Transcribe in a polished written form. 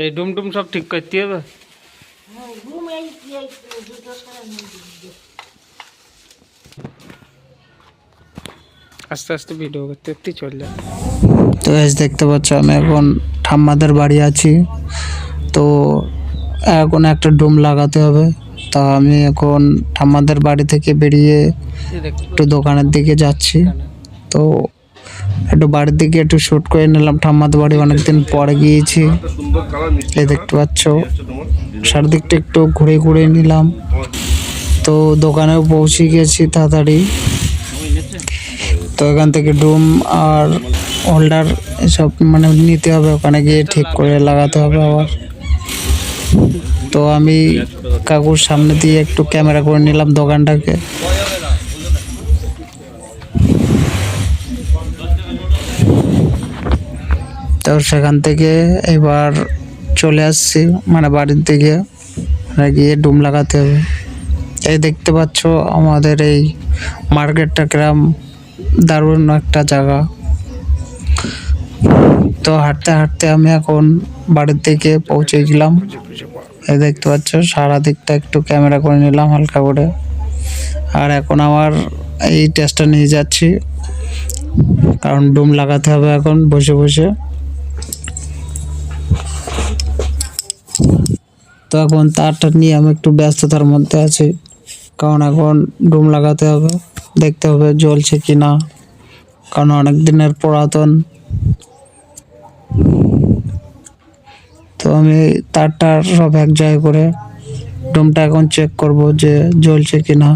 এই ডুমডুম সব ঠিক করতে হবে। আস্তে আস্তে ভিডিও করতে করতে চল যায়। তো গাইস দেখতে পাচ্ছ আমি এখন ঠাম্মাদের বাড়ি আছি। তো এখন একটা ডুম লাগাতে হবে। তা আমি এখন ঠাম্মাদের বাড়ি থেকে বেরিয়ে একটু দোকানের দিকে যাচ্ছি। তো একটু বাড়ির দিকে একটু শ্যুট করে নিলাম। ঠাম্মাদের বাড়ি অনেকদিন পরে গিয়েছি। এই দেখতে পাচ্ছ চারদিকটা একটু ঘুরে ঘুরে নিলাম। তো দোকানেও পৌঁছে গেছি তাড়াতাড়ি। তো এখান থেকে ডুম আর হোল্ডার এসব মানে নিতে হবে, ওখানে গিয়ে ঠিক করে লাগাতে হবে আবার। তো আমি কাকুর সামনে দিয়ে একটু ক্যামেরা করে নিলাম দোকানটাকে। তো সেখান থেকে এবার চলে আসছি মানে বাড়ির দিকে, গিয়ে ডুম লাগাতে হবে। এই দেখতে পাচ্ছ আমাদের এই মার্কেটটা গ্রাম দারুণ একটা জায়গা। তো হাঁটতে হাঁটতে আমি এখন বাড়ির দিকে পৌঁছে গেলাম। এই দেখতে পাচ্ছ সারা দিকটা একটু ক্যামেরা করে নিলাম হালকা করে। আর এখন আমার এই টেস্টটা নিয়ে যাচ্ছি, কারণ ডুম লাগাতে হবে এখন বসে বসে। তো এখন তারটা নিয়ে আমি একটু ব্যস্ততার মধ্যে আছি, কারণ এখন ডুম লাগাতে হবে, দেখতে হবে জ্বলছে কি না, কারণ অনেক দিনের পুরাতন। তো আমি তারটা সব এক জায়গায় করে ডুমটা এখন চেক করব যে জ্বলছে কি না।